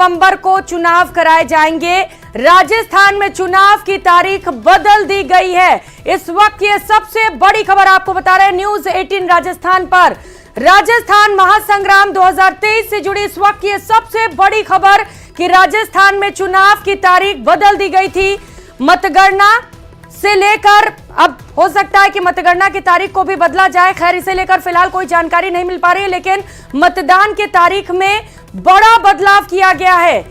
नवंबर को चुनाव कराए जाएंगे। राजस्थान में चुनाव की तारीख बदल दी गई है। इस वक्त ये सबसे बड़ी खबर आपको बता रहे हैं न्यूज 18 राजस्थान पर। राजस्थान महासंग्राम 2023 से जुड़ी इस वक्त ये सबसे बड़ी खबर कि राजस्थान में चुनाव की तारीख बदल दी गई थी। मतगणना से लेकर अब हो सकता है कि मतगणना की तारीख को भी बदला जाए। खैर, इसे लेकर फिलहाल कोई जानकारी नहीं मिल पा रही है, लेकिन मतदान की तारीख में बड़ा बदलाव किया गया है।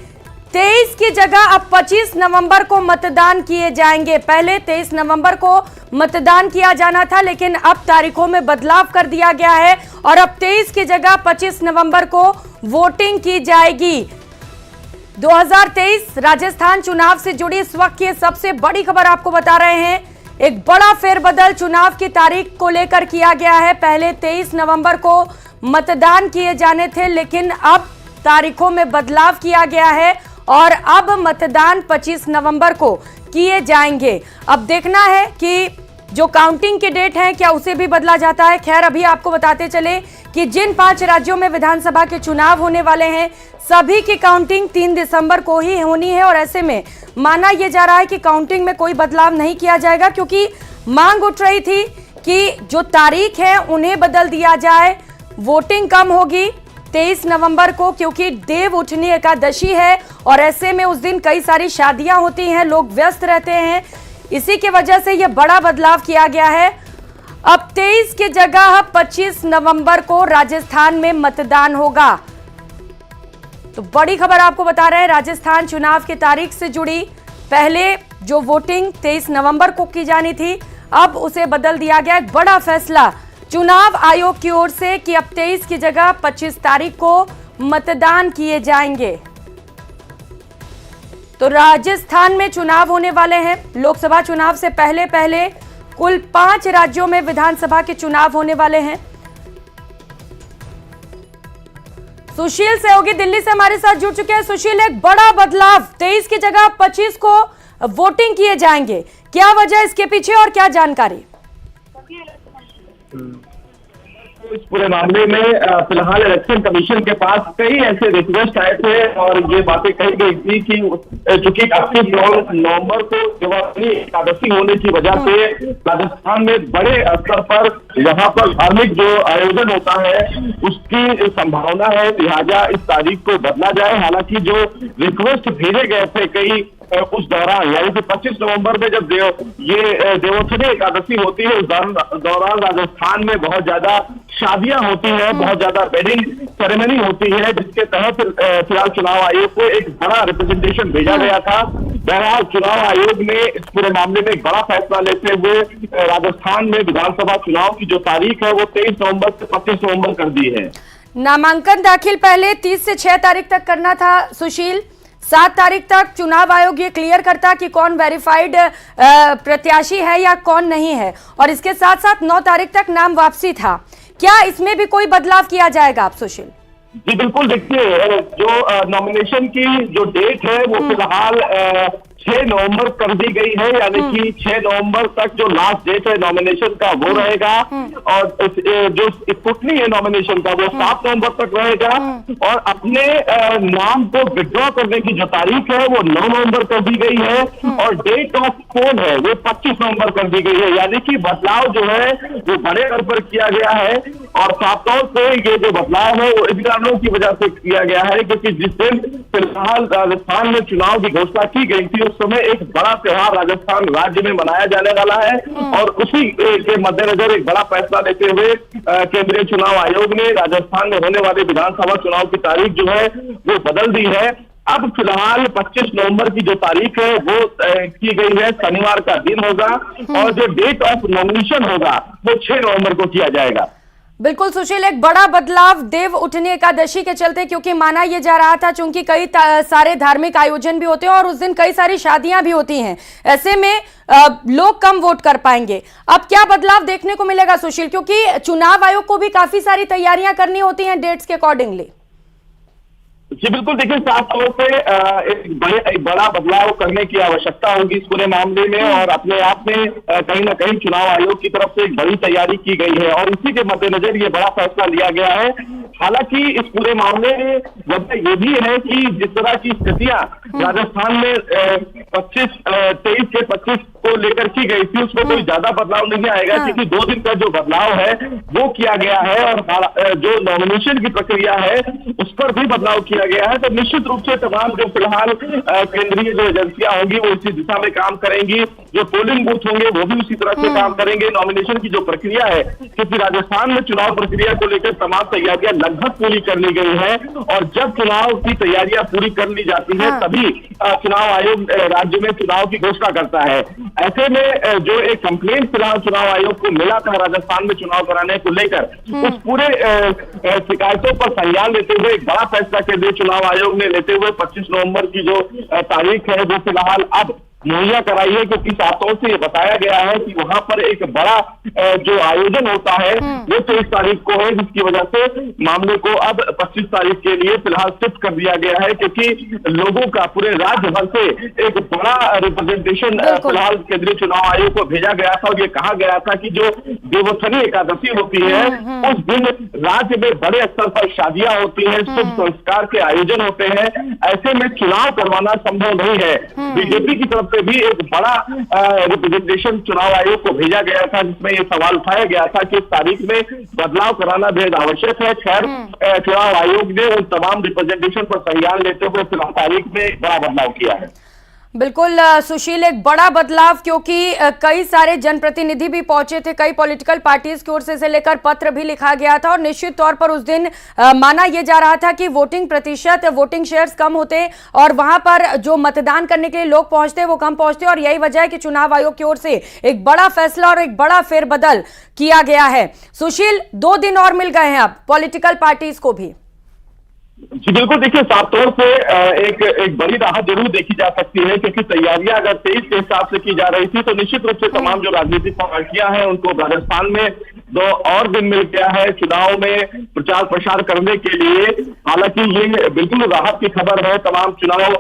23 की जगह अब 25 नवंबर को मतदान किए जाएंगे। पहले 23 नवंबर को मतदान किया जाना था, लेकिन अब तारीखों में बदलाव कर दिया गया है और अब 23 की जगह 25 नवंबर को वोटिंग की जाएगी। 2023 राजस्थान चुनाव से जुड़ी इस वक्त की सबसे बड़ी खबर आपको बता रहे हैं। एक बड़ा फेरबदल चुनाव की तारीख को लेकर किया गया है। पहले 23 नवंबर को मतदान किए जाने थे, लेकिन अब तारीखों में बदलाव किया गया है और अब मतदान 25 नवंबर को किए जाएंगे। अब देखना है कि जो काउंटिंग के डेट हैं क्या उसे भी बदला जाता है। खैर, अभी आपको बताते चले कि जिन 5 राज्यों में विधानसभा के चुनाव होने वाले हैं सभी की काउंटिंग 3 दिसंबर को ही होनी है और ऐसे में माना यह जा रहा है कि काउंटिंग में कोई बदलाव नहीं किया जाएगा, क्योंकि मांग उठ रही थी कि जो तारीख है उन्हें बदल दिया जाए। वोटिंग कम होगी 23 नवंबर को, क्योंकि देव उठनी एकादशी है और ऐसे में उस दिन कई सारी शादियां होती हैं, लोग व्यस्त रहते हैं। इसी की वजह से यह बड़ा बदलाव किया गया है। अब 23 की जगह 25 नवंबर को राजस्थान में मतदान होगा। तो बड़ी खबर आपको बता रहे हैं राजस्थान चुनाव की तारीख से जुड़ी। पहले जो वोटिंग 23 नवंबर को की जानी थी, अब उसे बदल दिया गया। एक बड़ा फैसला चुनाव आयोग की ओर से कि अब 23 की जगह 25 तारीख को मतदान किए जाएंगे। तो राजस्थान में चुनाव होने वाले हैं। लोकसभा चुनाव से पहले पहले कुल 5 राज्यों में विधानसभा के चुनाव होने वाले हैं। सुशील सहयोगी दिल्ली से हमारे साथ जुड़ चुके हैं। सुशील, एक बड़ा बदलाव 23 की जगह 25 को वोटिंग किए जाएंगे, क्या वजह इसके पीछे और क्या जानकारी? इस पूरे मामले में फिलहाल इलेक्शन कमीशन के पास कई ऐसे रिक्वेस्ट आए थे और ये बातें कही गई थी कि चूंकि 31 नवंबर को देवाली एकादशी होने की वजह से राजस्थान में बड़े स्तर पर यहाँ पर धार्मिक जो आयोजन होता है उसकी संभावना है, लिहाजा इस तारीख को बदला जाए। हालांकि जो रिक्वेस्ट भेजे गए थे कई उस दौरान, यानी कि 25 नवंबर में जब देवोत्सवी एकादशी होती है, उस दौरान राजस्थान में बहुत ज्यादा शादियां होती हैं, बहुत ज्यादा वेडिंग सेरेमनी होती है, जिसके तहत फिलहाल चुनाव आयोग को एक बड़ा रिप्रेजेंटेशन भेजा गया था। बहरहाल चुनाव आयोग ने इस पूरे मामले में एक बड़ा फैसला लेते हुए राजस्थान में विधानसभा चुनाव की जो तारीख है वो 23 नवंबर से 25 नवंबर कर दी है। नामांकन दाखिल पहले 30 से 6 तारीख तक करना था सुशील। 7 तारीख तक चुनाव आयोग ये क्लियर करता कि कौन वेरीफाइड प्रत्याशी है या कौन नहीं है, और इसके साथ साथ 9 तारीख तक नाम वापसी था। क्या इसमें भी कोई बदलाव किया जाएगा आप सुशील? जी बिल्कुल, देखिए जो नॉमिनेशन की जो डेट है वो फिलहाल 6 नवंबर कर दी गई है, यानी कि 6 नवंबर तक जो लास्ट डेट है नॉमिनेशन का वो रहेगा और जो स्क्रूटनी है नॉमिनेशन का वो 7 नवंबर तक रहेगा और अपने नाम को विड्रॉ करने की जो तारीख है वो 9 नवंबर कर दी गई है और डेट ऑफ पोल है वो 25 नवंबर कर दी गई है। यानी कि बदलाव जो है वो बड़े स्तर पर किया गया है और साफ तौर से ये जो बदलाव है वो इस कारणों की वजह से किया गया है क्योंकि जिस दिन फिलहाल राजस्थान में चुनाव की घोषणा की गई थी उस समय एक बड़ा त्योहार राजस्थान राज्य में मनाया जाने वाला है और उसी के मद्देनजर एक बड़ा फैसला लेते हुए केंद्रीय चुनाव आयोग ने राजस्थान में होने वाले विधानसभा चुनाव की तारीख जो है वो बदल दी है। अब फिलहाल 25 नवंबर की जो तारीख है वो की गई है, शनिवार का दिन होगा और जो डेट ऑफ नॉमिनेशन होगा वो 6 नवंबर को किया जाएगा। बिल्कुल सुशील, एक बड़ा बदलाव देव उठनी एकादशी के चलते, क्योंकि माना यह जा रहा था चूंकि कई सारे धार्मिक आयोजन भी होते हैं और उस दिन कई सारी शादियां भी होती हैं, ऐसे में लोग कम वोट कर पाएंगे। अब क्या बदलाव देखने को मिलेगा सुशील, क्योंकि चुनाव आयोग को भी काफी सारी तैयारियां करनी होती हैं डेट्स के अकॉर्डिंगली? जी बिल्कुल, देखिए साफ तौर पे एक बड़ा बदलाव करने की आवश्यकता होगी इस पूरे मामले में, और अपने आप में कहीं ना कहीं चुनाव आयोग की तरफ से एक बड़ी तैयारी की गई है और इसी के मद्देनजर ये बड़ा फैसला लिया गया है। हालांकि इस पूरे मामले में वजह ये भी है कि जिस तरह की स्थितियां राजस्थान में 23 के 25 को लेकर की गई थी, उसमें कोई ज्यादा बदलाव नहीं आएगा, क्योंकि 2 दिन का जो बदलाव है वो किया गया है और जो नॉमिनेशन की प्रक्रिया है उस पर भी बदलाव किया गया है। तो निश्चित रूप से तमाम जो फिलहाल केंद्रीय जो एजेंसियां होंगी वो इसी दिशा में काम करेंगी, जो पोलिंग बूथ होंगे वो भी उसी तरह से काम करेंगे। नॉमिनेशन की जो प्रक्रिया है, क्योंकि राजस्थान में चुनाव प्रक्रिया को लेकर तमाम तैयारियां लगभग पूरी कर ली गई है और जब चुनाव की तैयारियां पूरी कर ली जाती है तभी चुनाव आयोग राज्य में चुनाव की घोषणा करता है। ऐसे में जो एक कंप्लेंट फिलहाल चुनाव आयोग को मिला था राजस्थान में चुनाव कराने को लेकर, उस पूरे शिकायतों पर संज्ञान लेते हुए एक बड़ा फैसला केंद्रीय चुनाव आयोग ने लेते हुए 25 नवंबर की जो तारीख है वो फिलहाल अब मुहैया कराई है, क्योंकि साफ तौर से ये बताया गया है कि वहां पर एक बड़ा जो आयोजन होता है वो 23 तारीख को है, जिसकी वजह से मामले को अब 25 तारीख के लिए फिलहाल शिफ्ट कर दिया गया है, क्योंकि लोगों का पूरे राज्य भर से एक बड़ा रिप्रेजेंटेशन फिलहाल केंद्रीय चुनाव आयोग को भेजा गया था और ये कहा गया था कि जो देवोत्थानी एकादशी होती है उस दिन राज्य में बड़े स्तर पर शादियां होती हैं, शुभ संस्कार के आयोजन होते हैं, ऐसे में चुनाव करवाना संभव नहीं है। बीजेपी की तरफ से भी एक बड़ा रिप्रेजेंटेशन चुनाव आयोग को भेजा गया था, जिसमें ये सवाल उठाया गया था कि इस तारीख में बदलाव कराना बेहद आवश्यक है। खैर चुनाव आयोग ने उन तमाम रिप्रेजेंटेशन पर संज्ञान लेते हुए फिलहाल तारीख में बड़ा बदलाव किया है। बिल्कुल सुशील, एक बड़ा बदलाव, क्योंकि कई सारे जनप्रतिनिधि भी पहुंचे थे, कई पॉलिटिकल पार्टीज की ओर से इसे लेकर पत्र भी लिखा गया था और निश्चित तौर पर उस दिन माना यह जा रहा था कि वोटिंग प्रतिशत, वोटिंग शेयर्स कम होते और वहां पर जो मतदान करने के लिए लोग पहुंचते वो कम पहुंचते, और यही वजह है कि चुनाव आयोग की ओर से एक बड़ा फैसला और एक बड़ा फेरबदल किया गया है। सुशील, 2 दिन और मिल गए हैं अब पॉलिटिकल पार्टीज को भी। जी बिल्कुल, देखिए साफ तौर से एक बड़ी राहत जरूर देखी जा सकती है, क्योंकि तैयारियां अगर 23 के हिसाब से की जा रही थी तो निश्चित रूप से तमाम जो राजनीतिक पार्टियां हैं उनको राजस्थान में 2 और दिन मिल गया है चुनाव में प्रचार प्रसार करने के लिए। हालांकि ये बिल्कुल राहत की खबर है तमाम चुनाव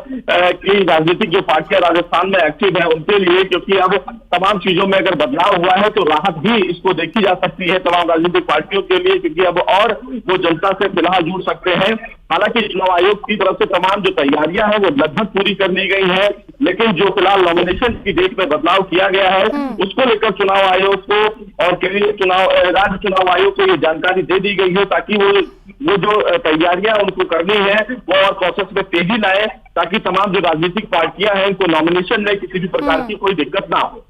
की राजनीतिक जो पार्टियां राजस्थान में एक्टिव है उनके लिए, क्योंकि अब तमाम चीजों में अगर बदलाव हुआ है तो राहत भी इसको देखी जा सकती है तमाम राजनीतिक पार्टियों के लिए, क्योंकि अब और वो जनता से फिलहाल जुड़ सकते हैं। हालांकि चुनाव आयोग की तरफ से तमाम जो तैयारियां हैं वो लगभग पूरी कर ली गई है, लेकिन जो फिलहाल नॉमिनेशन की डेट में बदलाव किया गया है उसको लेकर चुनाव आयोग को और केंद्रीय चुनाव राज्य चुनाव आयोग को ये जानकारी दे दी गई है, ताकि वो जो तैयारियां उनको करनी है वो और प्रोसेस में तेजी लाए, ताकि तमाम जो राजनीतिक पार्टियां हैं उनको नॉमिनेशन में किसी भी प्रकार की कोई दिक्कत ना हो।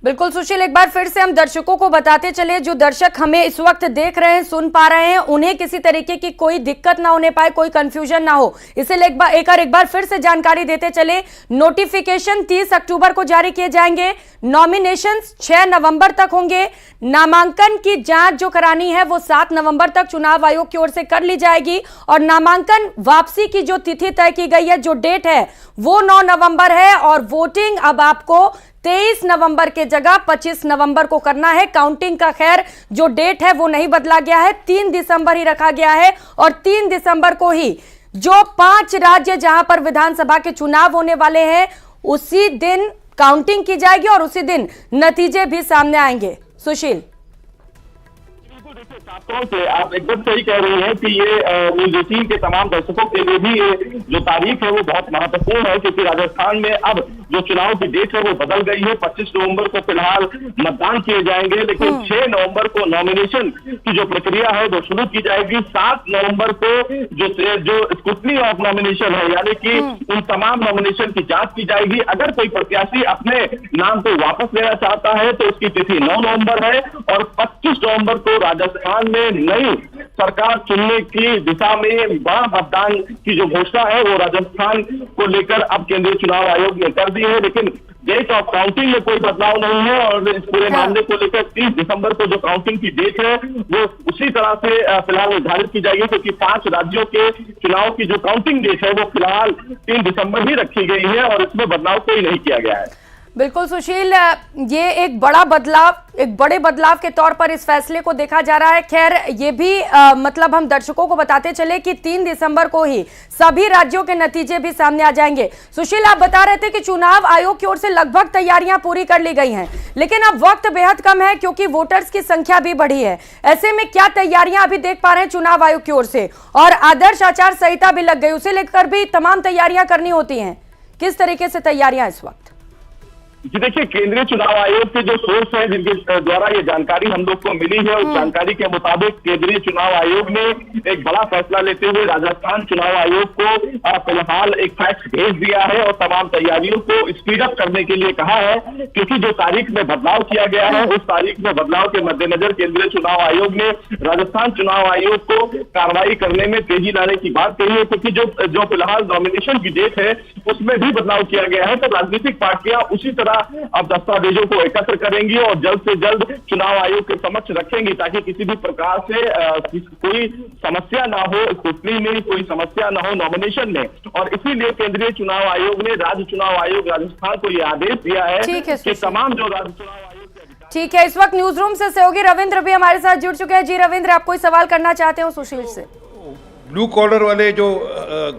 बिल्कुल सुशील, एक बार फिर से हम दर्शकों को बताते चले, जो दर्शक हमें इस वक्त देख रहे हैं, सुन पा रहे हैं, उन्हें किसी तरीके की कोई दिक्कत ना होने पाए, कोई कंफ्यूजन ना हो, इसे एक बार फिर से जानकारी देते चले। नोटिफिकेशन 30 अक्टूबर को जारी किए जाएंगे, नॉमिनेशन 6 नवंबर तक होंगे, नामांकन की जांच जो करानी है वो 7 नवंबर तक चुनाव आयोग की ओर से कर ली जाएगी और नामांकन वापसी की जो तिथि तय की गई है, जो डेट है वो 9 नवंबर है और वोटिंग अब आपको 23 नवंबर के जगह 25 नवंबर को करना है। काउंटिंग का खैर जो डेट है वो नहीं बदला गया है, 3 दिसंबर ही रखा गया है और 3 दिसंबर को ही जो 5 राज्य जहां पर विधानसभा के चुनाव होने वाले हैं उसी दिन काउंटिंग की जाएगी और उसी दिन नतीजे भी सामने आएंगे। सुशील, तौर से आप एकदम सही कह रही हैं कि ये न्यूज़ 18 के तमाम दर्शकों के लिए भी ये जो तारीख है वो बहुत महत्वपूर्ण है, क्योंकि राजस्थान में अब जो चुनाव की डेट है वो बदल गई है। 25 नवंबर को फिलहाल मतदान किए जाएंगे, लेकिन 6 नवंबर को नॉमिनेशन की जो प्रक्रिया है वो शुरू की जाएगी। 7 नवंबर को जो स्क्रूटनी ऑफ नॉमिनेशन है, यानी कि उन तमाम नॉमिनेशन की जांच की जाएगी। अगर कोई प्रत्याशी अपने नाम को वापस लेना चाहता है तो उसकी तिथि 9 नवंबर है और 25 नवंबर को राजस्थान में नई सरकार चुनने की दिशा में बड़ा मतदान की जो घोषणा है वो राजस्थान को लेकर अब केंद्रीय चुनाव आयोग ने कर दी है, लेकिन डेट ऑफ काउंटिंग में कोई बदलाव नहीं है और इस पूरे मामले को लेकर 30 दिसंबर को जो काउंटिंग की डेट है वो उसी तरह से फिलहाल निर्धारित की जाएगी, क्योंकि 5 राज्यों के चुनाव की जो काउंटिंग डेट है वो फिलहाल 3 दिसंबर ही रखी गई है और इसमें बदलाव कोई नहीं किया गया है। बिल्कुल सुशील, ये एक बड़े बदलाव के तौर पर इस फैसले को देखा जा रहा है। खैर ये भी मतलब हम दर्शकों को बताते चले कि 3 दिसंबर को ही सभी राज्यों के नतीजे भी सामने आ जाएंगे। सुशील, आप बता रहे थे कि चुनाव आयोग की ओर से लगभग तैयारियां पूरी कर ली गई हैं, लेकिन अब वक्त बेहद कम है क्योंकि वोटर्स की संख्या भी बढ़ी है। ऐसे में क्या तैयारियां अभी देख पा रहे हैं चुनाव आयोग की ओर से? और आदर्श आचार संहिता भी लग गई, उसे लेकर भी तमाम तैयारियां करनी होती हैं। किस तरीके से तैयारियां इस वक्त? जी देखिए, केंद्रीय चुनाव आयोग के जो सोर्स हैं जिनके द्वारा ये जानकारी हम लोग को मिली है, उस जानकारी के मुताबिक केंद्रीय चुनाव आयोग ने एक बड़ा फैसला लेते हुए राजस्थान चुनाव आयोग को फिलहाल एक फैक्स भेज दिया है और तमाम तैयारियों को स्पीड अप करने के लिए कहा है, क्योंकि जो तारीख में बदलाव किया गया है उस तारीख में बदलाव के मद्देनजर केंद्रीय चुनाव आयोग ने राजस्थान चुनाव आयोग को कार्रवाई करने में तेजी लाने की बात कही है, क्योंकि जो फिलहाल नॉमिनेशन की डेट है उसमें भी बदलाव किया गया है। तो राजनीतिक पार्टियां उसी तरह अब दस्तावेजों को एकत्र करेंगी और जल्द से जल्द चुनाव आयोग के समक्ष रखेंगी, ताकि किसी भी प्रकार से कोई समस्या ना हो स्क्रूटनी में, कोई समस्या ना हो नॉमिनेशन में। और इसीलिए केंद्रीय चुनाव आयोग ने राज्य चुनाव आयोग राजस्थान को यह आदेश दिया है कि तमाम जो राज्य चुनाव आयोग। ठीक है, इस वक्त न्यूज रूम से सहयोगी रविंद्र भी हमारे साथ जुड़ चुके हैं। जी रविंद्र, आप कोई सवाल करना चाहते हो सुशील से? ब्लू कॉलर वाले जो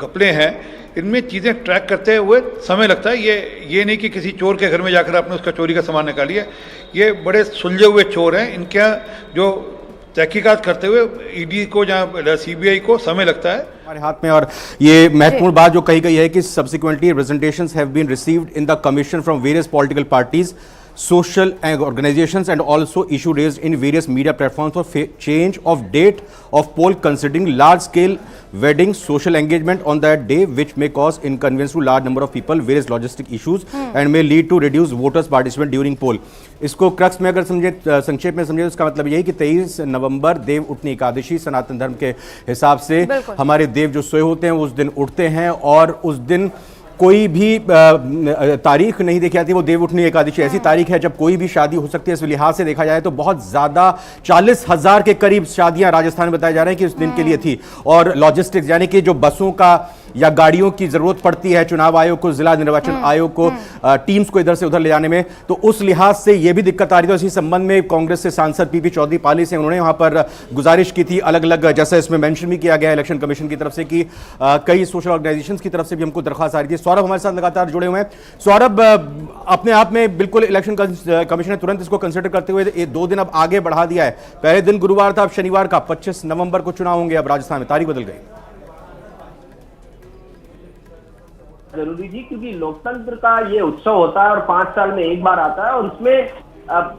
घपले हैं, इनमें चीज़ें ट्रैक करते हुए समय लगता है। ये नहीं कि किसी चोर के घर में जाकर आपने उसका चोरी का सामान निकालिए। ये बड़े सुलझे हुए चोर हैं, इनके जो तहकीकात करते हुए ईडी को या सीबीआई को समय लगता है हमारे हाथ में। और ये महत्वपूर्ण बात जो कही गई है कि subsequently representations have been received in the commission from various political parties, social organizations and also issue raised in various media platforms for change of date of poll considering large scale weddings, social engagement on that day which may cause inconvenience to large number of people, various logistic issues and may lead to reduced voters participation during poll। इसको crux में अगर समझे, संक्षेप में समझे तो इसका मतलब यही कि 23 नवंबर देव उठनी एकादशी सनातन धर्म के हिसाब से हमारे देव जो सोए होते हैं उस दिन उठते हैं और उस दिन कोई भी तारीख नहीं देखी जाती। वो देव उठनी एकादशी ऐसी तारीख है जब कोई भी शादी हो सकती है। इस लिहाज से देखा जाए तो बहुत ज़्यादा 40,000 के करीब शादियां राजस्थान में बताया जा रहा है कि उस दिन के लिए थी। और लॉजिस्टिक्स यानी कि जो बसों का या गाड़ियों की जरूरत पड़ती है चुनाव आयोग को, जिला निर्वाचन आयोग को, टीम्स को इधर से उधर ले जाने में, तो उस लिहाज से यह भी दिक्कत आ रही थी। तो इसी संबंध में कांग्रेस से सांसद पीपी चौधरी पाली से उन्होंने वहां पर गुजारिश की थी अलग अलग, जैसा इसमें मेंशन भी किया गया इलेक्शन कमीशन की तरफ से कि कई सोशल ऑर्गेनाइजेशंस की तरफ से भी हमको दरख्वास्त आ रही थी। सौरभ हमारे साथ लगातार जुड़े हुए हैं। सौरभ, अपने आप में बिल्कुल इलेक्शन कमीशन ने तुरंत इसको कंसिडर करते हुए 2 दिन अब आगे बढ़ा दिया है। पहले दिन गुरुवार था, अब शनिवार का 25 नवंबर को चुनाव होंगे। अब राजस्थान में तारीख बदल गई। जरूरी जी, क्योंकि लोकतंत्र का ये उत्सव होता है और 5 साल में एक बार आता है और इसमें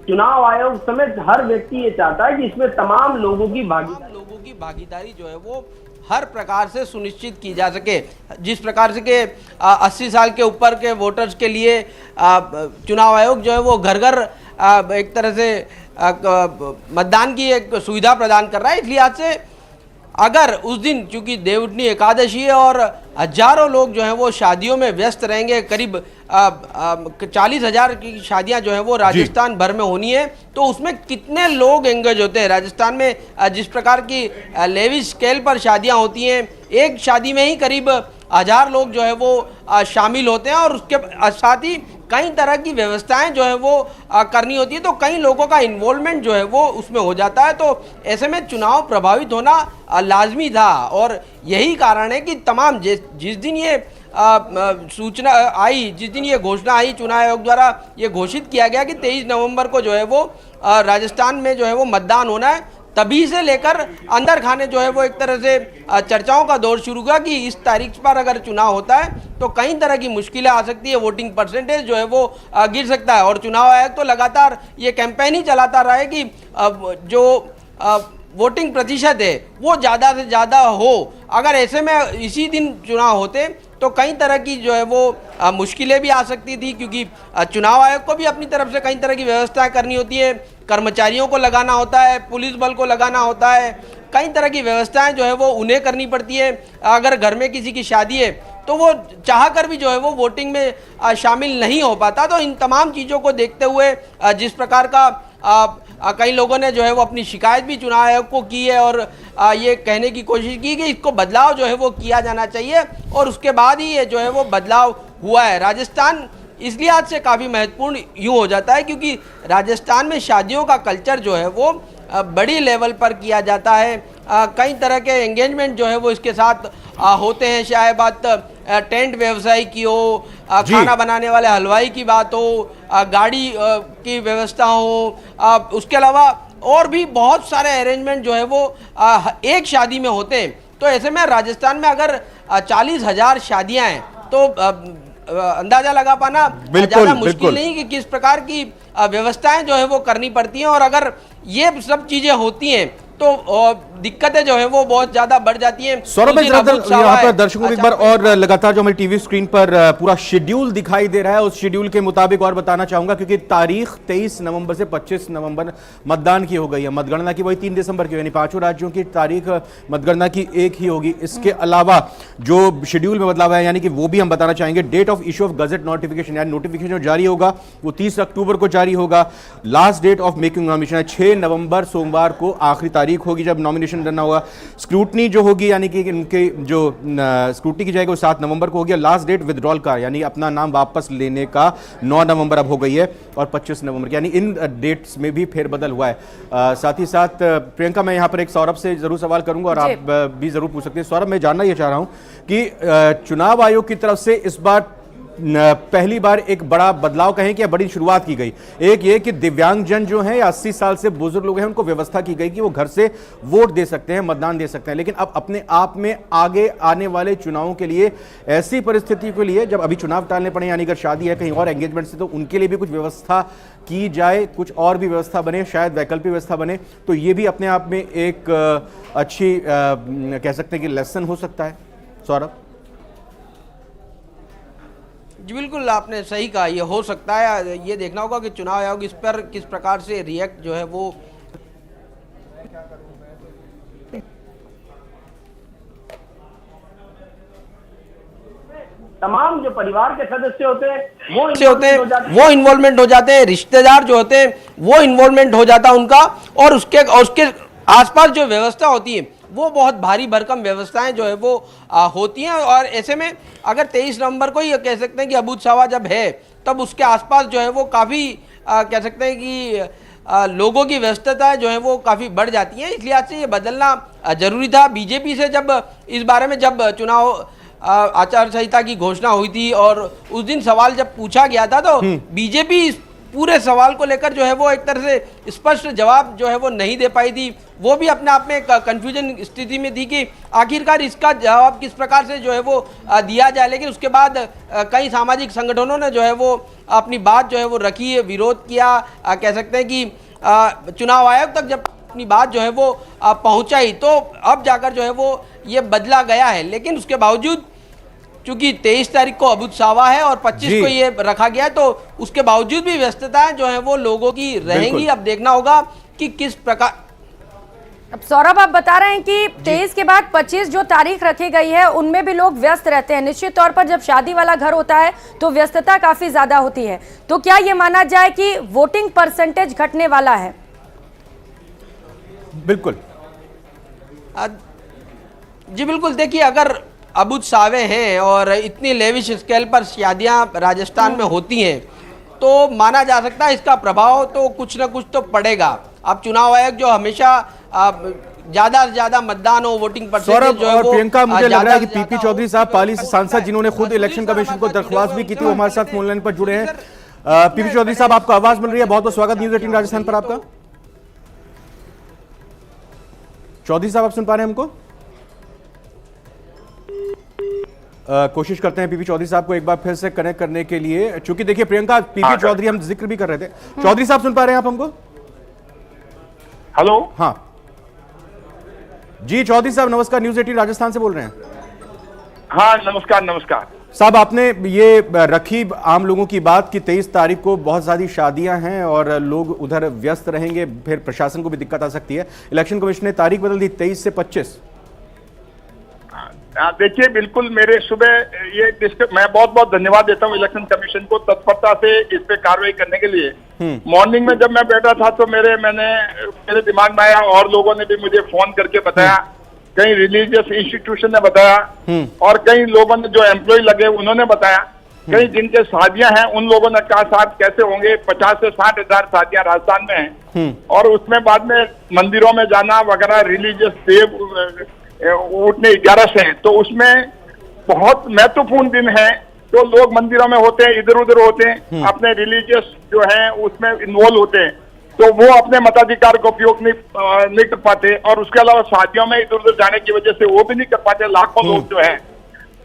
चुनाव आयोग समेत हर व्यक्ति ये चाहता है कि इसमें तमाम लोगों की भागीदारी जो है वो हर प्रकार से सुनिश्चित की जा सके। जिस प्रकार से के 80 साल के ऊपर के वोटर्स के लिए चुनाव आयोग जो है वो घर घर एक तरह से मतदान की एक सुविधा प्रदान कर रहा है। इस लिहाज से अगर उस दिन चूंकि देवउठनी एकादशी है और हजारों लोग जो हैं वो शादियों में व्यस्त रहेंगे, करीब 40,000 की शादियां जो हैं वो राजस्थान भर में होनी है, तो उसमें कितने लोग एंगेज होते हैं। राजस्थान में जिस प्रकार की लेविश स्केल पर शादियां होती हैं, एक शादी में ही करीब 1000 लोग जो है वो शामिल होते हैं और उसके साथ ही कई तरह की व्यवस्थाएं जो है वो करनी होती है, तो कई लोगों का इन्वॉल्वमेंट जो है वो उसमें हो जाता है। तो ऐसे में चुनाव प्रभावित होना लाजमी था और यही कारण है कि तमाम जिस दिन ये सूचना आई, जिस दिन ये घोषणा आई चुनाव आयोग द्वारा, ये घोषित किया गया कि 23 नवंबर को जो है वो राजस्थान में जो है वो मतदान होना है, तभी से लेकर अंदर खाने जो है वो एक तरह से चर्चाओं का दौर शुरू हुआ कि इस तारीख पर अगर चुनाव होता है तो कई तरह की मुश्किलें आ सकती है, वोटिंग परसेंटेज जो है वो गिर सकता है। और चुनाव आयोग तो लगातार ये कैंपेन ही चलाता रहा है कि जो वोटिंग प्रतिशत है वो ज़्यादा से ज़्यादा हो। अगर ऐसे में इसी दिन चुनाव होते तो कई तरह की जो है वो मुश्किलें भी आ सकती थी, क्योंकि चुनाव आयोग को भी अपनी तरफ से कई तरह की व्यवस्थाएं करनी होती है, कर्मचारियों को लगाना होता है, पुलिस बल को लगाना होता है, कई तरह की व्यवस्थाएं जो है वो उन्हें करनी पड़ती है। अगर घर में किसी की शादी है तो वो चाह कर भी जो है वो वोटिंग में शामिल नहीं हो पाता। तो इन तमाम चीज़ों को देखते हुए जिस प्रकार का कई लोगों ने जो है वो अपनी शिकायत भी चुनाव आयोग को की है और ये कहने की कोशिश की कि इसको बदलाव जो है वो किया जाना चाहिए और उसके बाद ही ये जो है वो बदलाव हुआ है। राजस्थान इसलिए आज से काफ़ी महत्वपूर्ण यूँ हो जाता है क्योंकि राजस्थान में शादियों का कल्चर जो है वो बड़ी लेवल पर किया जाता है। कई तरह के एंगेजमेंट जो है वो इसके साथ होते हैं, चाहे बात टेंट व्यवसाय की हो, खाना बनाने वाले हलवाई की बात हो, गाड़ी की व्यवस्था हो, उसके अलावा और भी बहुत सारे अरेंजमेंट जो है वो एक शादी में होते हैं। तो ऐसे में राजस्थान में अगर 40,000 शादियां हैं तो अंदाजा लगा पाना ज़्यादा मुश्किल नहीं कि किस प्रकार की व्यवस्थाएं जो है वो करनी पड़ती हैं। और अगर ये सब चीज़ें होती हैं तो दिक्कतें जो है वो बहुत ज्यादा बढ़ जाती हैं। सौरभ यहाँ पर दर्शकों को एक बार और लगातार जो हमारी टीवी स्क्रीन पर पूरा शेड्यूल दिखाई दे रहा है, उस शेड्यूल के मुताबिक और बताना चाहूंगा क्योंकि तारीख 23 नवंबर से 25 नवंबर मतदान की हो गई है। मतगणना की वही 3 दिसंबर की, यानी 5 राज्यों की तारीख मतगणना की एक ही होगी। इसके अलावा जो शेड्यूल में बदलाव है यानी कि वो भी हम बताना चाहेंगे। Date of issue of gazette notification यानी नोटिफिकेशन जो जारी होगा वो 30 अक्टूबर को जारी होगा। Last date of making nomination 6 नवंबर सोमवार को आखिरी तारीख होगी जब नॉमिनेशन करना होगा। स्क्रूटनी जो होगी यानी कि इनके जो स्क्रूटनी की जाएगी वो 7 नवंबर को होगी। लास्ट डेट विथड्रॉल का यानी अपना नाम वापस लेने का 9 नवंबर अब हो गई है और 25 नवंबर यानी इन डेट्स में भी फेरबदल हुआ है। साथ ही साथ प्रियंका, मैं यहाँ पर एक सौरभ से जरूर सवाल करूंगा और आप भी जरूर पूछ सकते हैं। सौरभ, मैं जानना ये चाह रहा हूं कि चुनाव आयोग की तरफ से इस बार पहली बार एक बड़ा बदलाव कहें कि बड़ी शुरुआत की गई। एक ये कि दिव्यांगजन जो हैं या 80 साल से बुजुर्ग लोग हैं उनको व्यवस्था की गई कि वो घर से वोट दे सकते हैं, मतदान दे सकते हैं। लेकिन अब अपने आप में आगे आने वाले चुनावों के लिए ऐसी परिस्थिति के लिए जब अभी चुनाव टालने पड़े यानी अगर शादी है कहीं और एंगेजमेंट से, तो उनके लिए भी कुछ व्यवस्था की जाए, कुछ और भी व्यवस्था बने, शायद वैकल्पिक व्यवस्था बने, तो ये भी अपने आप में एक अच्छी कह सकते हैं कि लेसन हो सकता है। सौरभ जी बिल्कुल, आपने सही कहा, ये हो सकता है। ये देखना होगा कि चुनाव आयोग इस पर किस प्रकार से रिएक्ट जो है वो तमाम जो परिवार के सदस्य होते हैं वो इन्वॉल्वमेंट हो जाते हैं, रिश्तेदार जो होते हैं वो इन्वॉल्वमेंट हो जाता है उनका, और उसके आसपास जो व्यवस्था होती है वो बहुत भारी भरकम व्यवस्थाएं जो है वो होती हैं। और ऐसे में अगर 23 नवंबर को ही कह सकते हैं कि अबूझ सवा जब है तब उसके आसपास जो है वो काफ़ी कह सकते हैं कि लोगों की व्यस्तता जो है वो काफ़ी बढ़ जाती है। इसलिए आज से ये बदलना जरूरी था। बीजेपी से जब इस बारे में जब चुनाव आचार संहिता की घोषणा हुई थी और उस दिन सवाल जब पूछा गया था तो बीजेपी पूरे सवाल को लेकर जो है वो एक तरह से स्पष्ट जवाब जो है वो नहीं दे पाई थी। वो भी अपने आप में एक कंफ्यूजन स्थिति में थी कि आखिरकार इसका जवाब किस प्रकार से जो है वो दिया जाए। लेकिन उसके बाद कई सामाजिक संगठनों ने जो है वो अपनी बात जो है वो रखी है, विरोध किया। कह सकते हैं कि चुनाव आयोग तक जब अपनी बात जो है वो पहुंचाई तो अब जाकर जो है वो ये बदला गया है। लेकिन उसके बावजूद चूंकि 23 तारीख को अबूझ सावा है और 25 को ये रखा गया, तो उसके बावजूद भी व्यस्तताएं जो है वो लोगों की रहेंगी। अब देखना होगा कि किस प्रकार। अब सौरभ, आप बता रहे हैं कि 23 के बाद 25 जो तारीख रखी गई है उनमें भी लोग व्यस्त रहते हैं। निश्चित तौर पर जब शादी वाला घर होता है तो व्यस्तता काफी ज्यादा होती है, तो क्या ये माना जाए कि वोटिंग परसेंटेज घटने वाला है? बिल्कुल जी बिल्कुल। देखिए, अगर अबूझ सावे हैं और इतनी लेविश स्केल पर शादियां राजस्थान में होती हैं तो माना जा सकता है इसका प्रभाव तो कुछ ना कुछ तो पड़ेगा। अब चुनाव आयोग जो हमेशा ज्यादा से ज्यादा मतदान हो, वोटिंग परसेंटेज जो है वो प्रियंका, मुझे लग रहा है कि पीपी चौधरी साहब, पाली से सांसद जिन्होंने खुद इलेक्शन कमीशन को दरख्वास्त भी की थी, वो हमारे साथ फोन लाइन पर जुड़े हैं। पीपी चौधरी साहब, आपको आवाज मिल रही है? बहुत बहुत स्वागत न्यूज़ 18 राजस्थान पर आपका। चौधरी साहब, आप सुन पा रहे हैं हमको? कोशिश करते हैं पीपी चौधरी साहब को एक बार फिर से कनेक्ट करने के लिए। चूंकि देखिए प्रियंका, पीपी चौधरी हम जिक्र भी कर रहे थे। चौधरी साहब, सुन पा रहे हैं आप हमको? हेलो, हाँ जी चौधरी साहब, नमस्कार, न्यूज़ 18 राजस्थान से बोल रहे हैं। हाँ नमस्कार। नमस्कार साहब, आपने ये रखी आम लोगों की बात कि 23 तारीख को बहुत सारी शादियां हैं और लोग उधर व्यस्त रहेंगे, फिर प्रशासन को भी दिक्कत आ सकती है। इलेक्शन कमीशन ने तारीख बदल दी 23 से 25। देखिए, बिल्कुल मेरे सुबह ये मैं बहुत बहुत धन्यवाद देता हूँ इलेक्शन कमीशन को तत्परता से इस पे कार्रवाई करने के लिए। मॉर्निंग में जब मैं बैठा था तो मेरे दिमाग में आया और लोगों ने भी मुझे फोन करके बताया, कई रिलीजियस इंस्टीट्यूशन ने बताया और कई लोगों ने जो एम्प्लॉय लगे उन्होंने बताया कई जिनके शादियां हैं उन लोगों ने कहा साहब कैसे होंगे, 50 से 60 हजार शादियां राजस्थान में हैं और उसमें बाद में मंदिरों में जाना वगैरह, रिलीजियस डे उठने 11 से, तो उसमें बहुत महत्वपूर्ण दिन है। तो लोग मंदिरों में होते हैं, इधर उधर होते हैं, अपने रिलीजियस जो है उसमें इन्वॉल्व होते हैं, तो वो अपने मताधिकार का उपयोग नहीं कर पाते। और उसके अलावा शादियों में इधर उधर जाने की वजह से वो भी नहीं कर पाते लाखों लोग जो हैं।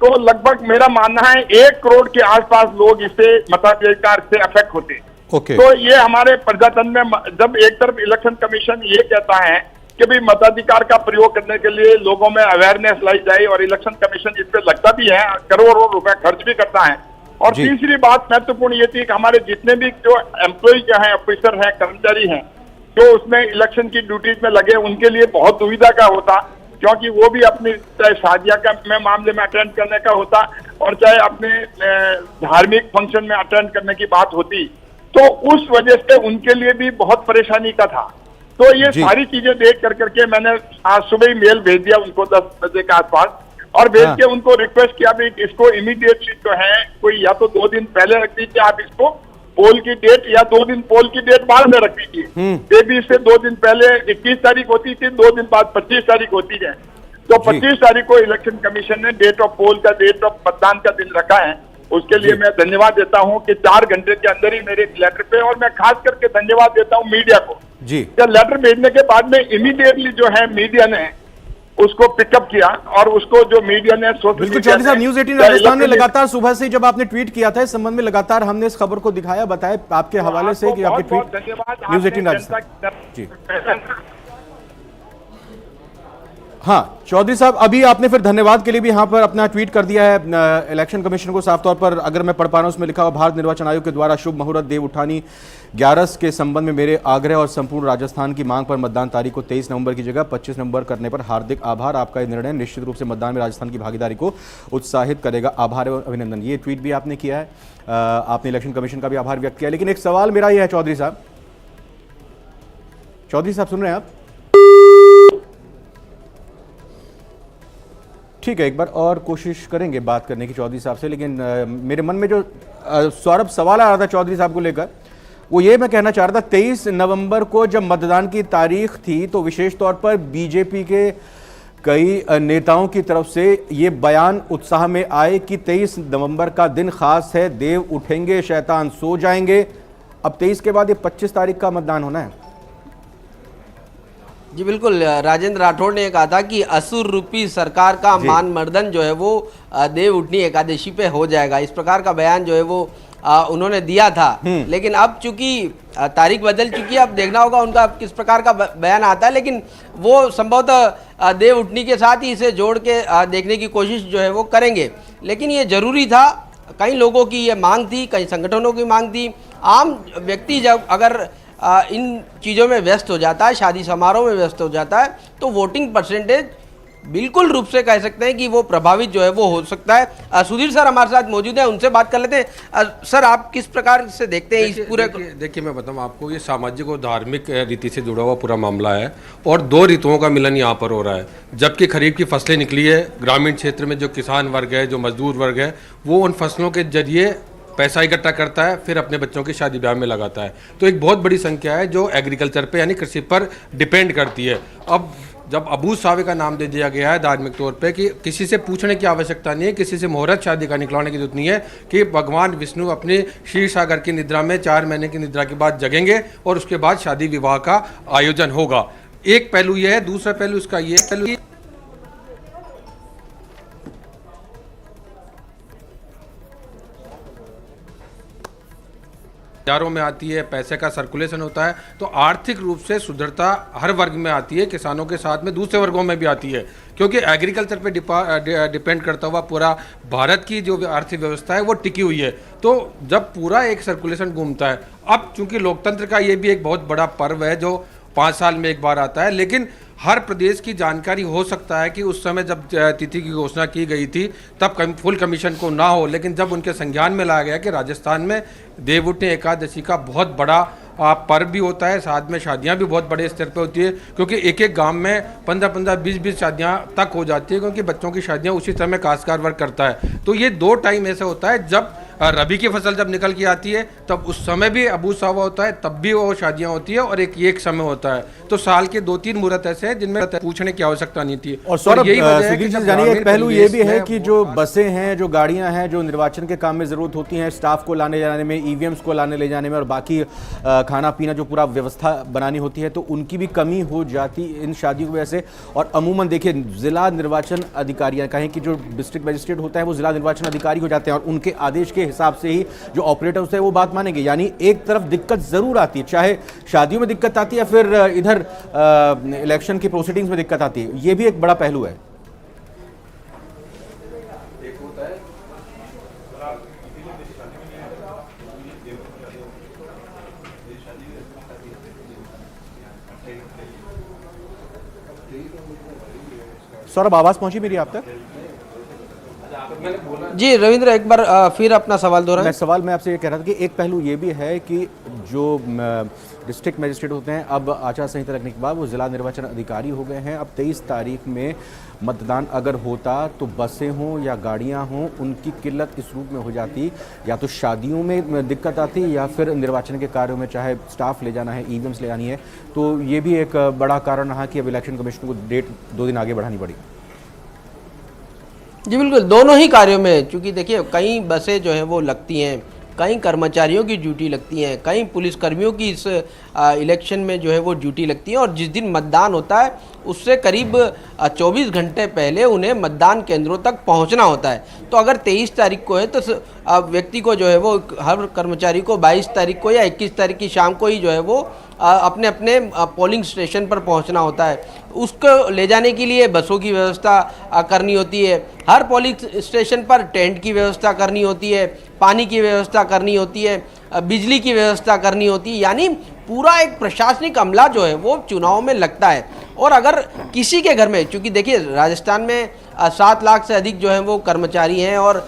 तो लगभग मेरा मानना है 1 करोड़ के आसपास लोग इससे मताधिकार से अफेक्ट होते हैं। तो ये हमारे प्रजातंत्र में जब एक तरफ इलेक्शन कमीशन ये कहता है कि भाई मताधिकार का प्रयोग करने के लिए लोगों में अवेयरनेस लाई जाए और इलेक्शन कमीशन इस पे लगता भी है, करोड़ों रुपए खर्च भी करता है। और तीसरी बात महत्वपूर्ण ये थी कि हमारे जितने भी जो एम्प्लॉय जो है, ऑफिसर हैं, कर्मचारी हैं, जो उसमें इलेक्शन की ड्यूटीज में लगे, उनके लिए बहुत दुविधा का होता, क्योंकि वो भी अपनी चाहे शादियां का मामले में अटेंड करने का होता और चाहे अपने धार्मिक फंक्शन में अटेंड करने की बात होती, तो उस वजह से उनके लिए भी बहुत परेशानी का था। तो ये सारी चीजें देख करके मैंने आज सुबह ही मेल भेज दिया उनको 10 बजे के आसपास, और भेज के उनको रिक्वेस्ट किया भी इसको इमीडिएटली जो है कोई या तो 2 दिन पहले रख दीजिए आप इसको पोल की डेट, या 2 दिन पोल की डेट बाद में रख दीजिए। 23 से 2 दिन पहले 21 तारीख होती थी, 2 दिन बाद 25 तारीख होती है। तो 25 तारीख को इलेक्शन कमीशन ने डेट ऑफ पोल का, डेट ऑफ मतदान का दिन रखा है। उसके लिए मैं धन्यवाद देता हूं कि 4 घंटे के अंदर ही मेरे लेटर पे, और मैं खास करके धन्यवाद देता हूं मीडिया को जी, लेटर भेजने के बाद में इमीडिएटली जो है मीडिया ने उसको पिकअप किया और उसको जो मीडिया ने बिल्कुल चौधरी साहब, न्यूज 18 राजस्थान ने लगातार सुबह से जब आपने ट्वीट किया था इस संबंध में लगातार हमने इस खबर को दिखाया, बताया आपके हवाले से कि आपके ट्वीट। धन्यवाद न्यूज 18 राजस्थान जी। हाँ चौधरी साहब, अभी आपने फिर धन्यवाद के लिए भी यहाँ पर अपना ट्वीट कर दिया है इलेक्शन कमीशन को। साफ तौर पर अगर मैं पढ़ पा रहा हूँ उसमें लिखा हुआ, भारत निर्वाचन आयोग के द्वारा शुभ मुहूर्त देव उठानी 11 के संबंध में मेरे आग्रह और संपूर्ण राजस्थान की मांग पर मतदान तारीख को 23 नवंबर की जगह 25 नवंबर करने पर हार्दिक आभार। आपका यह निर्णय निश्चित रूप से मतदान में राजस्थान की भागीदारी को उत्साहित करेगा। आभार एवं अभिनंदन। ये ट्वीट भी आपने किया है, आपने इलेक्शन कमीशन का भी आभार व्यक्त किया। लेकिन एक सवाल मेरा यह है चौधरी साहब सुन रहे हैं आप? ठीक है, एक बार और कोशिश करेंगे बात करने की चौधरी साहब से, लेकिन मेरे मन में जो सौरभ सवाल आ रहा था चौधरी साहब को लेकर, वो ये मैं कहना चाह रहा था, 23 नवंबर को जब मतदान की तारीख थी तो विशेष तौर पर बीजेपी के कई नेताओं की तरफ से ये बयान उत्साह में आए कि 23 नवंबर का दिन खास है, देव उठेंगे शैतान सो जाएंगे। अब 23 के बाद ये 25 तारीख का मतदान होना है। जी बिल्कुल, राजेंद्र राठौड़ ने कहा था कि असुर रूपी सरकार का मान मर्दन जो है वो देव उठनी एकादशी पे हो जाएगा, इस प्रकार का बयान जो है वो उन्होंने दिया था। लेकिन अब चूंकि तारीख बदल चुकी है, अब देखना होगा उनका किस प्रकार का बयान आता है, लेकिन वो संभवतः देव उठनी के साथ ही इसे जोड़ के देखने की कोशिश जो है वो करेंगे। लेकिन ये जरूरी था, कई लोगों की ये मांग थी, कई संगठनों की मांग थी। आम व्यक्ति जब अगर इन चीज़ों में व्यस्त हो जाता है, शादी समारोह में व्यस्त हो जाता है, तो वोटिंग परसेंटेज बिल्कुल रूप से कह सकते हैं कि वो प्रभावित जो है वो हो सकता है। सुधीर सर हमारे साथ मौजूद हैं, उनसे बात कर लेते हैं। सर, आप किस प्रकार से देखते हैं इस पूरे? देखिए मैं बताऊं आपको, ये सामाजिक और धार्मिक रीति से जुड़ा हुआ पूरा मामला है और 2 ऋतुओं का मिलन यहाँ पर हो रहा है। जबकि खरीफ की फसलें निकली है, ग्रामीण क्षेत्र में जो किसान वर्ग है, जो मजदूर वर्ग है, वो उन फसलों के जरिए पैसा इकट्ठा करता है, फिर अपने बच्चों की शादी ब्याह में लगाता है। तो एक बहुत बड़ी संख्या है जो एग्रीकल्चर पे यानी कृषि पर डिपेंड करती है। अब जब अबू सावे का नाम दे दिया गया है धार्मिक तौर पे कि किसी से पूछने की आवश्यकता नहीं है, किसी से मुहूर्त शादी का निकलवाने की जरूरत नहीं है, कि भगवान विष्णु अपने क्षीर सागर की निद्रा में 4 महीने की निद्रा के बाद जगेंगे और उसके बाद शादी विवाह का आयोजन होगा। एक पहलू यह है। दूसरा पहलू इसका ये पहलू बाजारों में आती है, पैसे का सर्कुलेशन होता है, तो आर्थिक रूप से सुदृढ़ता हर वर्ग में आती है, किसानों के साथ में दूसरे वर्गों में भी आती है, क्योंकि एग्रीकल्चर पे डिपेंड करता हुआ पूरा भारत की जो अर्थव्यवस्था है वो टिकी हुई है। तो जब पूरा एक सर्कुलेशन घूमता है, अब चूंकि लोकतंत्र का ये भी एक बहुत बड़ा पर्व है जो 5 साल में एक बार आता है, लेकिन हर प्रदेश की जानकारी हो सकता है कि उस समय जब तिथि की घोषणा की गई थी तब फुल कमीशन को ना हो, लेकिन जब उनके संज्ञान में लाया गया कि राजस्थान में देव उठनी एकादशी का बहुत बड़ा पर्व भी होता है, साथ में शादियां भी बहुत बड़े स्तर पे होती है, क्योंकि एक एक गांव में 15-15, 20-20 शादियां तक हो जाती है, क्योंकि बच्चों की शादियां उसी समय काश्तकार वर्ग करता है। तो ये 2 टाइम ऐसा होता है जब रबी की फसल जब निकल के आती है तब उस समय भी अबू सावा होता है, तब भी वो शादियां होती है, और एक समय होता है। तो साल के 2-3 मुहूर्त ऐसे हैं जिनमें पूछने की आवश्यकता नहीं थी। और सौरभ, यही वजह है कि सुधीर जब जी जानिए, एक ग्रामीण पहलू ये भी परिवेश है में कि वो जो बसें हैं, जो गाड़ियां हैं, जो निर्वाचन के काम में जरूरत होती हैं, स्टाफ को लाने जाने में, ईवीएम्स को लाने ले जाने में, और बाकी खाना पीना जो पूरा व्यवस्था बनानी होती है, तो उनकी भी कमी हो जाती इन शादियों की वजह से। और अमूमन देखिए, जिला निर्वाचन अधिकारी, कहें कि जो डिस्ट्रिक्ट मजिस्ट्रेट होता है वो जिला निर्वाचन अधिकारी हो जाते हैं, और उनके आदेश के हिसाब से ही जो ऑपरेटर्स होते हैं वो बात मानेंगे। यानी एक तरफ दिक्कत जरूर आती है, चाहे शादियों में दिक्कत आती है या फिर इधर इलेक्शन की प्रोसीडिंग्स में दिक्कत आती है। ये भी एक बड़ा पहलू है। सौरभ, आवाज पहुंची मेरी आप तक? जी रविंद्र, एक बार फिर अपना सवाल दोहराएं। मैं आपसे ये कह रहा था कि एक पहलू ये भी है कि जो डिस्ट्रिक्ट मजिस्ट्रेट होते हैं, अब आचार संहिता लगने के बाद वो जिला निर्वाचन अधिकारी हो गए हैं। अब 23 तारीख में मतदान अगर होता तो बसें हों या गाड़ियां हों, उनकी किल्लत इस रूप में हो जाती, या तो शादियों में दिक्कत आती या फिर निर्वाचन के कार्यों में, चाहे स्टाफ ले जाना है, ईवीएम्स ले आनी है। तो ये भी एक बड़ा कारण रहा कि अब इलेक्शन कमीशन को डेट 2 दिन आगे बढ़ानी पड़ी। जी बिल्कुल, दोनों ही कार्यों में, क्योंकि देखिए कई बसें जो है वो लगती हैं, कई कर्मचारियों की ड्यूटी लगती है, कई पुलिसकर्मियों की इस इलेक्शन में जो है वो ड्यूटी लगती है, और जिस दिन मतदान होता है उससे करीब 24 घंटे पहले उन्हें मतदान केंद्रों तक पहुंचना होता है। तो अगर 23 तारीख को है तो व्यक्ति को जो है वो, हर कर्मचारी को 22 तारीख को या 21 तारीख की शाम को ही जो है वो अपने अपने पोलिंग स्टेशन पर पहुंचना होता है। उसको ले जाने के लिए बसों की व्यवस्था करनी होती है, हर पोलिंग स्टेशन पर टेंट की व्यवस्था करनी होती है, पानी की व्यवस्था करनी होती है, बिजली की व्यवस्था करनी होती है। यानी पूरा एक प्रशासनिक अमला जो है वो चुनाव में लगता है। और अगर किसी के घर में, चूँकि देखिए राजस्थान में 7 लाख से अधिक जो है वो कर्मचारी हैं, और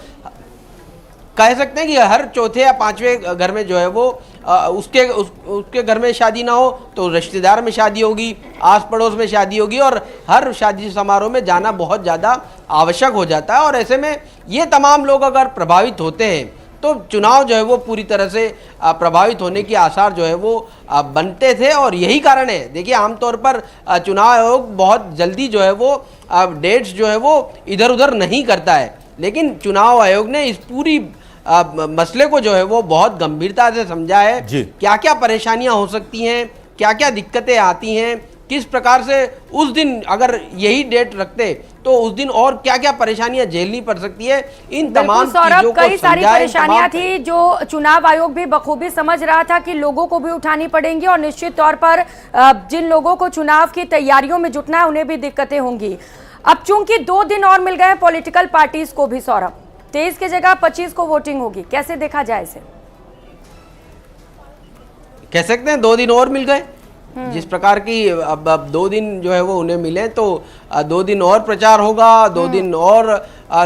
कह सकते हैं कि हर चौथे या 5वें घर में जो है वो उसके घर में शादी ना हो तो रिश्तेदार में शादी होगी, आस पड़ोस में शादी होगी, और हर शादी समारोह में जाना बहुत ज़्यादा आवश्यक हो जाता है। और ऐसे में ये तमाम लोग अगर प्रभावित होते हैं तो चुनाव जो है वो पूरी तरह से प्रभावित होने के आसार जो है वो बनते थे। और यही कारण है, देखिए आमतौर पर चुनाव आयोग बहुत जल्दी जो है वो डेट्स जो है वो इधर उधर नहीं करता है, लेकिन चुनाव आयोग ने इस पूरी मसले को जो है वो बहुत गंभीरता से समझा है। क्या क्या परेशानियां हो सकती हैं, क्या क्या दिक्कतें आती हैं, किस प्रकार से उस दिन अगर यही डेट रखते तो उस दिन और क्या क्या परेशानियां झेलनी पड़ सकती है, इन तमाम चीजों को कई सारी परेशानियां थी जो चुनाव आयोग भी बखूबी समझ रहा था कि लोगों को भी उठानी पड़ेंगी, और निश्चित तौर पर जिन लोगों को चुनाव की तैयारियों में जुटना है उन्हें भी दिक्कतें होंगी। अब चूंकि 2 दिन और मिल गए पॉलिटिकल पार्टीज को भी, सौरभ 23 की जगह 25 को वोटिंग होगी, कैसे देखा जाए इसे? कह सकते हैं 2 दिन और मिल गए, जिस प्रकार की अब 2 दिन जो है वो उन्हें मिले तो 2 दिन और प्रचार होगा, 2 दिन और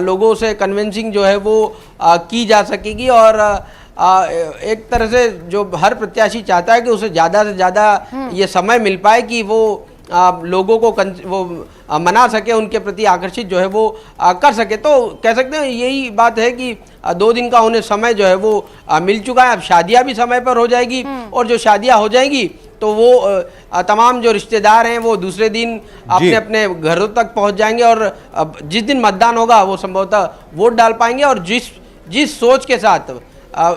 लोगों से कन्विंसिंग जो है वो की जा सकेगी। और एक तरह से जो हर प्रत्याशी चाहता है कि उसे ज़्यादा से ज़्यादा ये समय मिल पाए कि वो लोगों को वो मना सके, उनके प्रति आकर्षित जो है वो कर सके। तो कह सकते हैं यही बात है कि 2 दिन का उन्हें समय जो है वो मिल चुका है। अब शादियां भी समय पर हो जाएगी, और जो शादियां हो जाएंगी तो वो तमाम जो रिश्तेदार हैं वो दूसरे दिन अपने अपने घरों तक पहुंच जाएंगे, और जिस दिन मतदान होगा वो संभवतः वोट डाल पाएंगे। और जिस सोच के साथ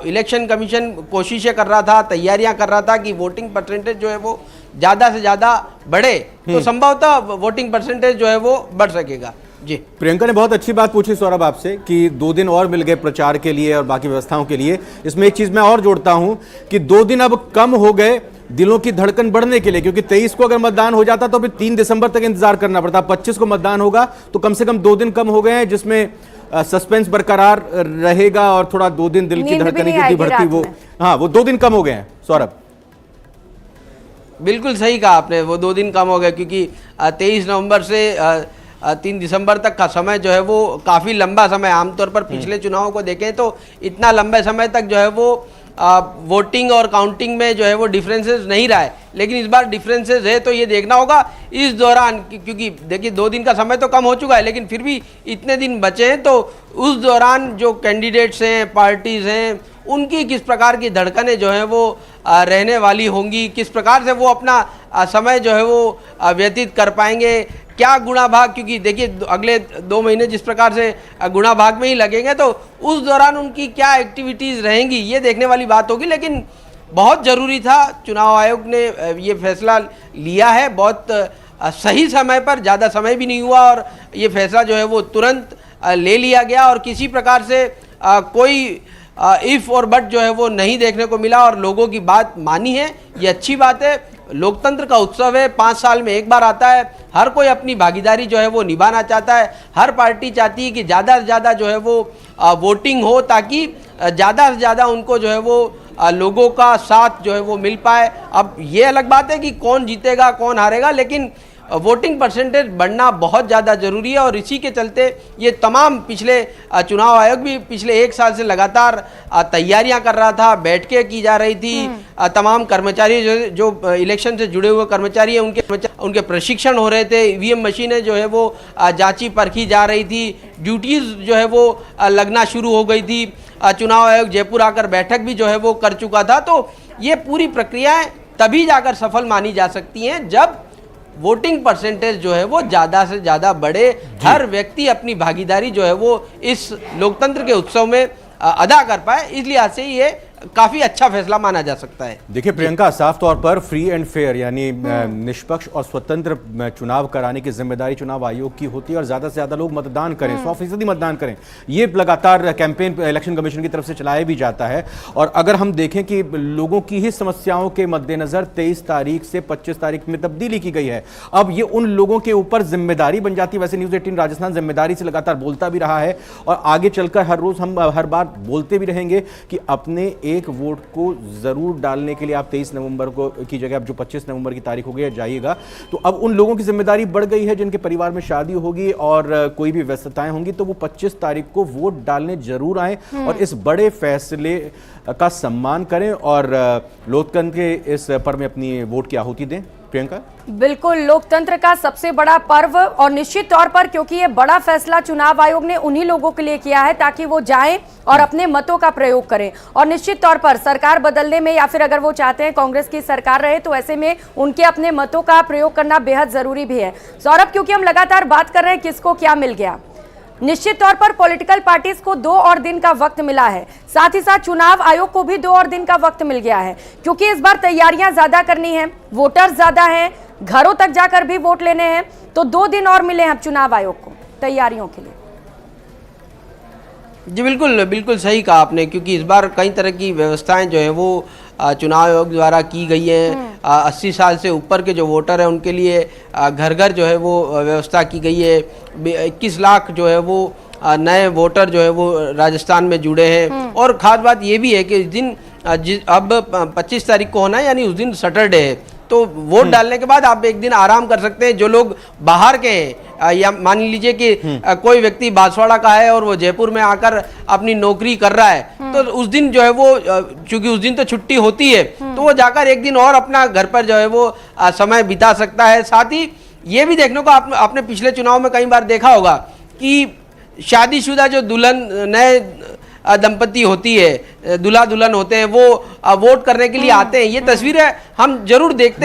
इलेक्शन कमीशन कोशिशें कर रहा था, तैयारियां कर रहा था कि वोटिंग परसेंटेज जो है वो ज़्यादा से ज़्यादा बढ़े, तो संभवतः वोटिंग परसेंटेज जो है वो बढ़ सकेगा। जी, प्रियंका ने बहुत अच्छी बात पूछी सौरभ आपसे कि 2 दिन और मिल गए प्रचार के लिए और बाकी व्यवस्थाओं के लिए। इसमें एक चीज़ मैं और जोड़ता हूं कि 2 दिन अब कम हो गए दिलों की धड़कन बढ़ने के लिए, क्योंकि 23 को अगर मतदान हो जाता तो फिर 3 दिसंबर तक इंतजार करना पड़ता। 25 को मतदान होगा तो कम से कम 2 दिन कम हो गए हैं, जिसमें सस्पेंस बरकरार रहेगा और थोड़ा 2 दिन दिल की धड़कने की बढ़ती वो, हाँ वो 2 दिन कम हो गए हैं। सौरभ बिल्कुल सही कहा आपने, वो 2 दिन कम हो गए, क्योंकि 23 नवंबर से 3 दिसंबर तक का समय जो है वो काफ़ी लंबा समय, आमतौर पर पिछले चुनावों को देखें तो इतना लंबे समय तक जो है वो वोटिंग और काउंटिंग में जो है वो डिफरेंसेस नहीं रहा है, लेकिन इस बार डिफरेंसेस है, तो ये देखना होगा इस दौरान, क्योंकि देखिए 2 दिन का समय तो कम हो चुका है, लेकिन फिर भी इतने दिन बचे हैं, तो उस दौरान जो कैंडिडेट्स हैं, पार्टीज हैं, उनकी किस प्रकार की धड़कनें जो है वो रहने वाली होंगी, किस प्रकार से वो अपना समय जो है वो व्यतीत कर पाएंगे, क्या गुणा भाग, क्योंकि देखिए अगले 2 महीने जिस प्रकार से गुणा भाग में ही लगेंगे, तो उस दौरान उनकी क्या एक्टिविटीज़ रहेंगी, ये देखने वाली बात होगी। लेकिन बहुत ज़रूरी था, चुनाव आयोग ने ये फैसला लिया है बहुत सही समय पर, ज़्यादा समय भी नहीं हुआ और ये फैसला जो है वो तुरंत ले लिया गया और किसी प्रकार से कोई इफ़ और बट जो है वो नहीं देखने को मिला और लोगों की बात मानी है। ये अच्छी बात है, लोकतंत्र का उत्सव है, 5 साल में एक बार आता है, हर कोई अपनी भागीदारी जो है वो निभाना चाहता है, हर पार्टी चाहती है कि ज़्यादा से ज़्यादा जो है वो वोटिंग हो, ताकि ज़्यादा से ज़्यादा उनको जो है वो लोगों का साथ जो है वो मिल पाए। अब ये अलग बात है कि कौन जीतेगा कौन हारेगा, लेकिन वोटिंग परसेंटेज बढ़ना बहुत ज़्यादा ज़रूरी है और इसी के चलते ये तमाम पिछले चुनाव आयोग भी पिछले 1 साल से लगातार तैयारियां कर रहा था, बैठकें की जा रही थी, तमाम कर्मचारी जो इलेक्शन से जुड़े हुए कर्मचारी हैं उनके प्रशिक्षण हो रहे थे, ईवीएम मशीनें जो है वो जांची परखी जा रही थी, ड्यूटीज़ जो है वो लगना शुरू हो गई थी, चुनाव आयोग जयपुर आकर बैठक भी जो है वो कर चुका था। तो ये पूरी प्रक्रियाएँ तभी जाकर सफल मानी जा सकती हैं जब वोटिंग परसेंटेज जो है वो ज़्यादा से ज़्यादा बढ़े, हर व्यक्ति अपनी भागीदारी जो है वो इस लोकतंत्र के उत्सव में अदा कर पाए। इसलिए आज से ये काफी अच्छा फैसला माना जा सकता है। देखिए प्रियंका, साफ तौर पर फ्री एंड फेयर यानी निष्पक्ष और स्वतंत्र चुनाव कराने की जिम्मेदारी चुनाव आयोग की होती है और ज्यादा से ज्यादा लोग मतदान करें, 100% मतदान करें, ये लगातार कैंपेन इलेक्शन कमीशन की तरफ से चलाया भी जाता है। और अगर हम देखें कि लोगों की ही समस्याओं के मद्देनजर 23 तारीख से 25 तारीख में तब्दीली की गई है, अब ये उन लोगों के ऊपर जिम्मेदारी बन जाती है। वैसे न्यूज़ 18 राजस्थान जिम्मेदारी से लगातार बोलता भी रहा है और आगे चलकर हर रोज हम हर बार बोलते भी रहेंगे कि अपने एक वोट को जरूर डालने के लिए आप 23 नवंबर को की जगह अब जो 25 नवंबर की तारीख हो गई है जाइएगा। तो अब उन लोगों की जिम्मेदारी बढ़ गई है जिनके परिवार में शादी होगी और कोई भी व्यस्तताएं होंगी, तो वो 25 तारीख को वोट डालने जरूर आए और इस बड़े फैसले का सम्मान करें और लोकतंत्र के इस पर्व में अपनी वोट की आहुति दें। प्रियंका, बिल्कुल, लोकतंत्र का सबसे बड़ा पर्व और निश्चित तौर पर क्योंकि ये बड़ा फैसला चुनाव आयोग ने उन्हीं लोगों के लिए किया है ताकि वो जाएं और अपने मतों का प्रयोग करें। और निश्चित तौर पर सरकार बदलने में या फिर अगर वो चाहते हैं कांग्रेस की सरकार रहे तो ऐसे में उनके अपने मतों का प्रयोग करना बेहद जरूरी भी है। सौरभ, क्योंकि हम लगातार बात कर रहे हैं किसको क्या मिल गया, निश्चित तौर पर पॉलिटिकल पार्टीज को 2 और दिन का वक्त मिला है, साथ ही साथ चुनाव आयोग को भी 2 और दिन का वक्त मिल गया है क्योंकि इस बार तैयारियां ज्यादा करनी है, वोटर्स ज्यादा हैं, घरों तक जाकर भी वोट लेने हैं, तो 2 दिन और मिले हैं अब चुनाव आयोग को तैयारियों के लिए। जी बिल्कुल, बिल्कुल सही कहा आपने, क्योंकि इस बार कई तरह की व्यवस्थाएं जो है वो चुनाव आयोग द्वारा की गई हैं। 80 साल से ऊपर के जो वोटर हैं उनके लिए घर घर जो है वो व्यवस्था की गई है। 21 लाख जो है वो नए वोटर जो है वो राजस्थान में जुड़े हैं। और ख़ास बात ये भी है कि इस दिन अब 25 तारीख को होना है, यानी उस दिन सैटरडे है, तो वोट डालने के बाद आप एक दिन आराम कर सकते हैं। जो लोग बाहर के हैं या मान लीजिए कि कोई व्यक्ति बांसवाड़ा का है और वो जयपुर में आकर अपनी नौकरी कर रहा है, तो उस दिन जो है वो चूंकि उस दिन तो छुट्टी होती है तो वो जाकर एक दिन और अपना घर पर जो है वो समय बिता सकता है। साथ ही ये भी देखने को आपने पिछले चुनाव में कई बार देखा होगा कि शादीशुदा जो दुल्हन नए दंपति होती है, दूल्हा दुल्हन होते हैं, वो वोट करने के लिए आते हैं। ये तस्वीरें हम जरूर देखते